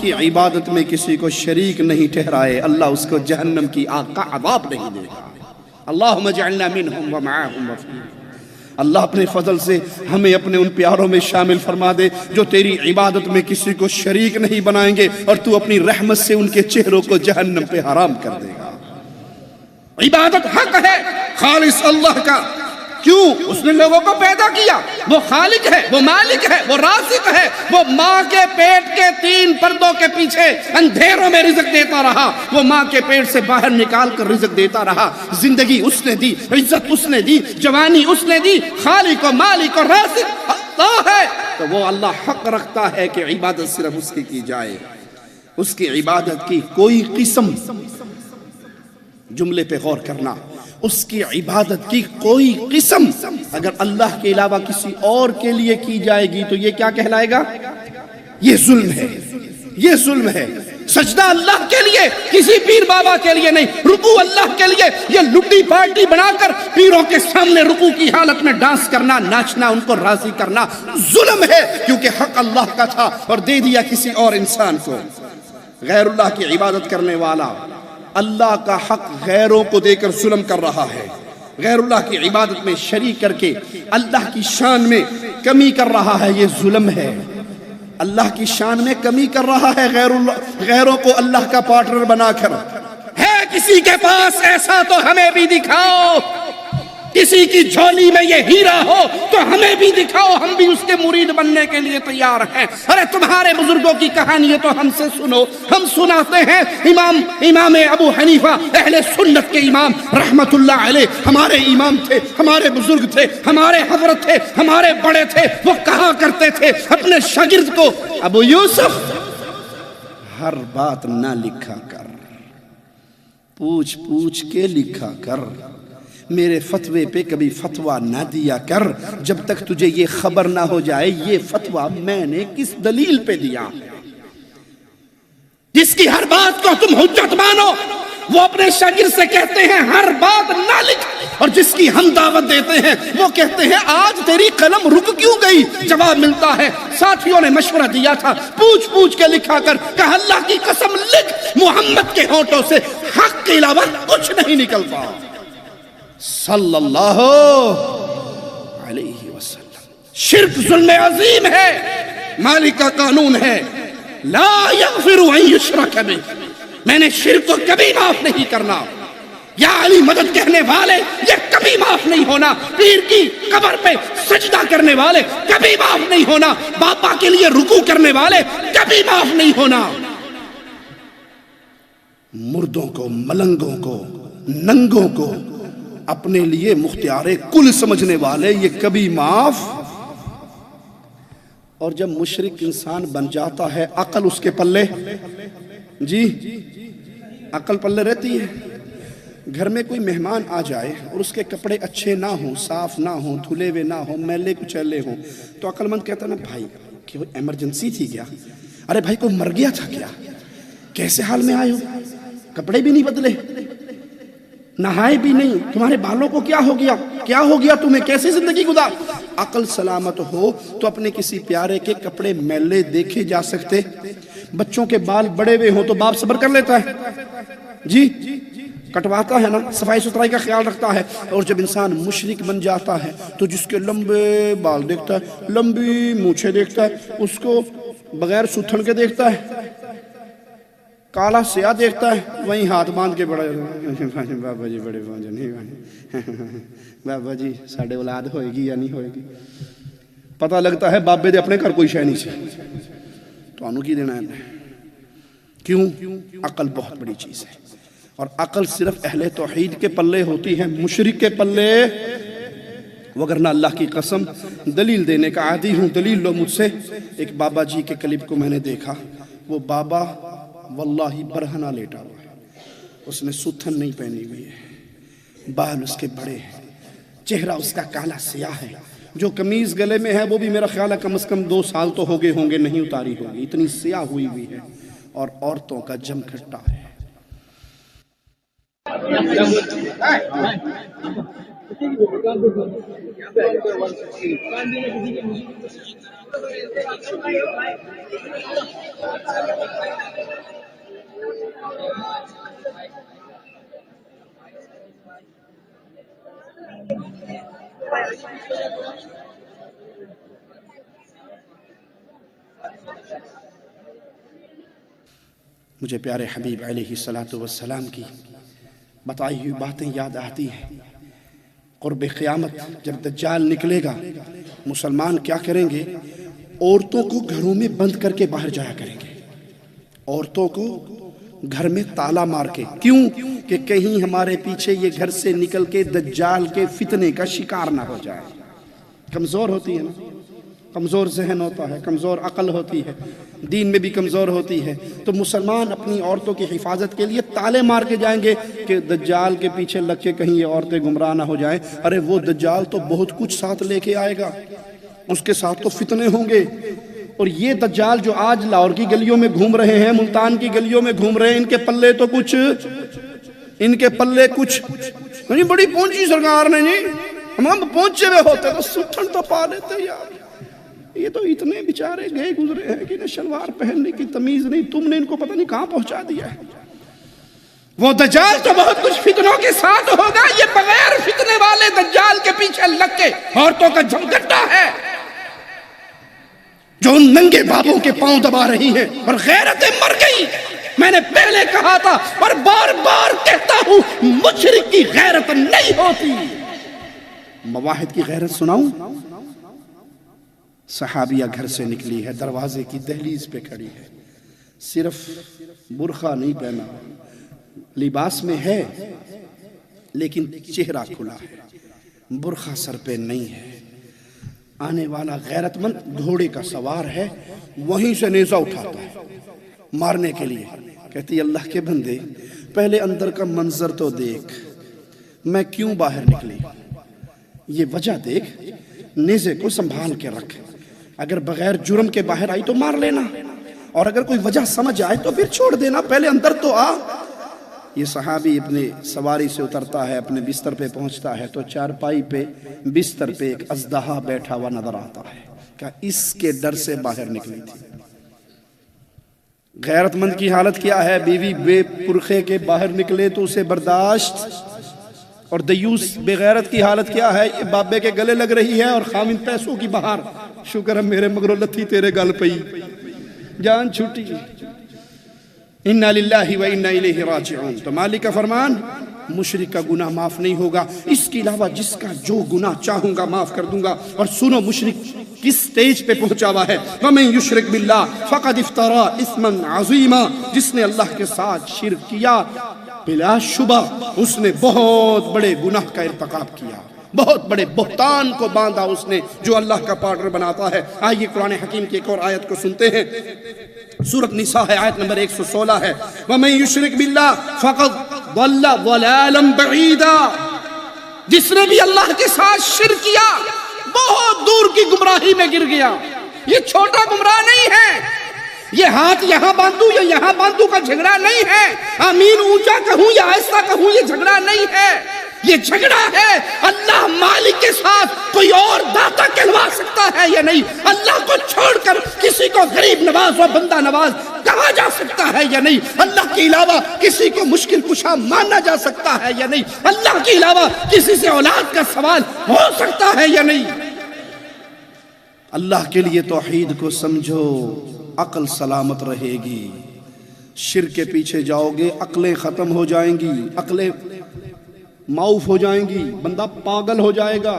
کی عبادت میں کسی کو شریک نہیں ٹھہرائے اللہ اس کو جہنم کی آگ کا عذاب نہیں دے گا۔ اللہم اجعلنا منہم ومعاہم وفیہم۔ اللہ اپنے فضل سے ہمیں اپنے ان پیاروں میں شامل فرما دے جو تیری عبادت میں کسی کو شریک نہیں بنائیں گے اور تو اپنی رحمت سے ان کے چہروں کو جہنم پہ حرام کر دے گا۔ عبادت حق ہے خالص اللہ کا، کیوں؟ اس نے لوگوں کو پیدا کیا، وہ خالق ہے، وہ مالک ہے، وہ رازق ہے، وہ ماں کے پیٹ کے 3 پردوں کے پیچھے اندھیروں میں رزق دیتا رہا، وہ ماں کے پیٹ سے باہر نکال کر رزق دیتا رہا، زندگی اس نے دی، عزت اس نے دی، جوانی اس نے دی، خالق و مالک و رازق اللہ ہے، تو وہ اللہ حق رکھتا ہے کہ عبادت صرف اس کی جائے۔ اس کی عبادت کی کوئی قسم، جملے پہ غور کرنا، اس کی عبادت کی کوئی قسم اگر اللہ کے علاوہ کسی اور کے لیے کی جائے گی تو یہ کیا کہلائے گا؟ یہ ظلم ہے، یہ ظلم ہے۔ سجدہ اللہ کے لیے، کسی پیر بابا کے لیے نہیں، رکوع اللہ کے لیے، یہ لڈی پارٹی بنا کر پیروں کے سامنے رکوع کی حالت میں ڈانس کرنا، ناچنا، ان کو راضی کرنا ظلم ہے، کیونکہ حق اللہ کا تھا اور دے دیا کسی اور انسان کو۔ غیر اللہ کی عبادت کرنے والا اللہ کا حق غیروں کو دے کر ظلم کر رہا ہے، غیر اللہ کی عبادت میں شریک کر کے اللہ کی شان میں کمی کر رہا ہے، یہ ظلم ہے۔ اللہ کی شان میں کمی کر رہا ہے غیروں کو اللہ کا پارٹنر بنا کر۔ ہے کسی کے پاس ایسا تو ہمیں بھی دکھاؤ، کسی کی جھولی میں یہ ہیرا ہو تو ہمیں بھی دکھاؤ، ہم بھی اس کے مرید بننے کے لیے تیار ہیں۔ ارے تمہارے بزرگوں کی کہانی ہے تو ہم سے سنو، ہم سناتے ہیں۔ امام ابو حنیفہ اہل سنت کے امام رحمت اللہ علیہ ہمارے امام تھے، ہمارے بزرگ تھے، ہمارے حضرت تھے، ہمارے بڑے تھے، وہ کہا کرتے تھے اپنے شاگرد کو، ابو یوسف ہر بات نہ لکھا کر، پوچھ پوچھ کے لکھا کر، میرے فتوے پہ کبھی فتویٰ نہ دیا کر جب تک تجھے یہ خبر نہ ہو جائے یہ فتویٰ میں نے کس دلیل پہ دیا۔ جس کی ہر بات کو تم حجت مانو وہ اپنے شاگرد سے کہتے ہیں ہر بات نہ لکھ، اور جس کی ہم دعوت دیتے ہیں وہ کہتے ہیں آج تیری قلم رک کیوں گئی؟ جواب ملتا ہے ساتھیوں نے مشورہ دیا تھا پوچھ پوچھ کے لکھا کر، کہا اللہ کی قسم لکھ، محمد کے ہونٹوں سے حق کے علاوہ کچھ نہیں نکلتا صلی اللہ علیہ وسلم۔ شرک ظلم عظیم ہے، مالک کا قانون ہے لا یغفر ان یشرک بہ، میں نے شرک کو کبھی معاف نہیں کرنا۔ یا علی مدد کہنے والے یہ کبھی معاف نہیں ہونا، پیر کی قبر پہ سجدہ کرنے والے کبھی معاف نہیں ہونا، بابا کے لیے رکوع کرنے والے کبھی معاف نہیں ہونا، مردوں کو، ملنگوں کو، ننگوں کو اپنے لیے مختار کل سمجھنے والے یہ کبھی معاف۔ اور جب مشرک انسان بن جاتا ہے عقل اس کے پلے، جی عقل پلے رہتی ہے۔ گھر میں کوئی مہمان آ جائے اور اس کے کپڑے اچھے نہ ہوں، صاف نہ ہوں، دھلے ہوئے نہ ہوں، میلے کچیلے ہوں، تو عقل مند کہتا نا بھائی کہ وہ ایمرجنسی تھی کیا؟ ارے بھائی کوئی مر گیا تھا کیا؟ کیسے حال میں آئے ہو؟ کپڑے بھی نہیں بدلے، نہائے بھی نہیں، تمہارے بالوں کو کیا ہو گیا؟ کیا ہو گیا تمہیں؟ کیسے زندگی گزار؟ عقل سلامت ہو تو اپنے کسی پیارے کے کپڑے میلے دیکھے جا سکتے؟ بچوں کے بال بڑے ہوئے ہوں تو باپ صبر کر لیتا ہے، جی کٹواتا ہے نا، صفائی ستھرائی کا خیال رکھتا ہے۔ اور جب انسان مشرک بن جاتا ہے تو جس کے لمبے بال دیکھتا ہے، لمبی مونچھیں دیکھتا ہے، اس کو بغیر ستھن کے دیکھتا ہے، کالا سیاہ دیکھتا ہے، وہیں ہاتھ باندھ کے بڑا بابا جی بڑے بابا جی ساڑھے اولاد ہوئے گی یا نہیں ہوئے گی، پتہ لگتا ہے بابے دے اپنے گھر کوئی شے نہیں سے تو انہوں کی دینا ہے۔ کیوں؟ عقل بہت بڑی چیز ہے، اور عقل صرف اہل توحید کے پلے ہوتی ہے، مشرک کے پلے وگرنہ اللہ کی قسم دلیل دینے کا عادی ہوں، دلیل لو مجھ سے۔ ایک بابا جی کے کلپ کو میں نے دیکھا، وہ بابا واللہ برہنہ لیٹا ہوا ہے، اس نے ستھن نہیں پہنی ہوئی ہے، بال اس کے بڑے ہیں، چہرہ اس کا کالا سیاہ ہے، جو قمیض گلے میں ہے وہ بھی میرا خیال ہے کم از کم 2 سال تو ہو گئے ہوں گے نہیں اتاری ہوگی، اتنی سیاہ ہوئی ہوئی ہے، اور عورتوں کا جم کھٹا ہے۔ مجھے پیارے حبیب علیہ السلام کی بتائی ہوئی باتیں یاد آتی ہیں۔ قرب قیامت جب دجال نکلے گا، مسلمان کیا کریں گے؟ عورتوں کو گھروں میں بند کر کے باہر جایا کریں گے، عورتوں کو گھر میں تالا مار کے۔ کیوں؟ کہ کہیں ہمارے پیچھے یہ گھر سے نکل کے دجال کے فتنے کا شکار نہ ہو جائے۔ کمزور ہوتی ہے نا، کمزور ذہن ہوتا ہے، کمزور عقل ہوتی ہے، دین میں بھی کمزور ہوتی ہے، تو مسلمان اپنی عورتوں کی حفاظت کے لیے تالے مار کے جائیں گے کہ دجال کے پیچھے لگ کے کہیں یہ عورتیں گمراہ نہ ہو جائیں۔ ارے وہ دجال تو بہت کچھ ساتھ لے کے آئے گا، اس کے ساتھ تو فتنے ہوں گے۔ اور یہ دجال جو آج لاہور کی گلیوں میں گھوم رہے ہیں، ملتان کی گلیوں میں گھوم رہے ہیں، ان کے پلے تو کچھ بڑی پہنچی سرکار نے جی، ہم پہنچے ہوئے ہوتے تو سٹھن تو پا لیتے یار۔ یہ تو اتنے بیچارے گئے گزرے ہیں کہ انہیں شلوار پہننے کی تمیز نہیں، تم نے ان کو پتہ نہیں کہاں پہنچا دیا ہے۔ وہ دجال تو بہت کچھ فتنوں کے ساتھ ہوگا، یہ بغیر فتنے والے دجال کے پیچھے لگ کے عورتوں کا جمگٹا ہے جو ان ننگے بابوں کے پاؤں دبا رہی ہیں، اور غیرتیں مر گئی۔ میں نے پہلے کہا تھا اور بار بار کہتا ہوں، مشرک کی غیرت نہیں ہوتی۔ مواحد کی غیرت سناؤں؟ صحابیہ گھر سے نکلی ہے، دروازے کی دہلیز پہ کھڑی ہے، صرف برقع نہیں پہنا، لباس میں ہے لیکن چہرہ کھلا ہے، برقع سر پہ نہیں ہے۔ آنے والا غیرت مند گھوڑے کا سوار ہے، وہیں سے نیزہ اٹھاتا ہے مارنے کے لیے۔ کہتی اللہ کے بندے، پہلے اندر کا منظر تو دیکھ، میں کیوں باہر نکلی، یہ وجہ دیکھ، نیزے کو سنبھال کے رکھ، اگر بغیر جرم کے باہر آئی تو مار لینا، اور اگر کوئی وجہ سمجھ آئے تو پھر چھوڑ دینا، پہلے اندر تو آ۔ یہ صحابی اپنے سواری سے اترتا ہے، اپنے بستر پہ پہنچتا ہے تو چارپائی پہ بستر پہ ایک اژدہا بیٹھا ہوا نظر آتا ہے، کہ اس کے ڈر سے باہر نکلی تھی۔ غیرت مند کی حالت کیا ہے؟ بیوی بے پرخے کے باہر نکلے تو اسے برداشت، اور دیوس بے غیرت کی حالت کیا ہے؟ یہ بابے کے گلے لگ رہی ہے اور خاوند پیسوں کی بہار، شکر ہے میرے مگرو لتھی تیرے گل پئی، جان چھوٹی۔ اِنَّا لِلَّهِ وَإِنَّا إِلَيْهِ رَاجِعُونَ۔ تو مالک کا فرمان، مشرک کا گناہ معاف نہیں ہوگا، اس کے علاوہ جس کا جو گناہ چاہوں گا معاف کر دوں گا۔ اور سنو مشرک کس سٹیج پہ پہنچا ہوا ہے، وَمَن يُشْرِكْ بِاللَّهِ فَقَدْ افْتَرَى اِثْمًا عَظِيمًا۔ جس نے اللہ کے ساتھ شرک کیا، بلا شبہ اس نے بہت بڑے گناہ کا ارتکاب کیا، بہت بڑے بہتان کو باندھا اس نے جو اللہ کا پارٹنر بناتا ہے۔ آئیے قرآن حکیم کی ایک اور آیت کو سنتے ہیں، سورۃ نساء ہے، آیت نمبر 116 ہے، وَمَن يُشْرِكْ بِاللَّهِ فَقَدْ ضَلَّ ضَلَالًا بَعِيدًا۔ جس نے بھی اللہ کے ساتھ شرک کیا بہت دور کی گمراہی میں گر گیا۔ یہ چھوٹا گمراہ نہیں ہے، یہ ہاتھ یہاں باندھوں یا یہاں باندھوں کا جھگڑا نہیں ہے، آمین اونچا کہوں یا آہستہ کہوں یہ جھگڑا نہیں ہے، یہ جھگڑا ہے اللہ مالک کے ساتھ کوئی اور داتا کہلوا سکتا ہے یا نہیں، اللہ کو چھوڑ کر کسی کو غریب نواز و بندہ نواز کہا جا سکتا ہے یا نہیں، اللہ کے علاوہ کسی کو مشکل کشا مانا جا سکتا ہے یا نہیں، اللہ کے علاوہ کسی سے اولاد کا سوال ہو سکتا ہے یا نہیں۔ اللہ کے لیے توحید کو سمجھو، عقل سلامت رہے گی۔ شرک کے پیچھے جاؤ گے، عقلیں ختم ہو جائیں گی، عقلیں معاف ہو جائیں گی، بندہ پاگل ہو جائے گا۔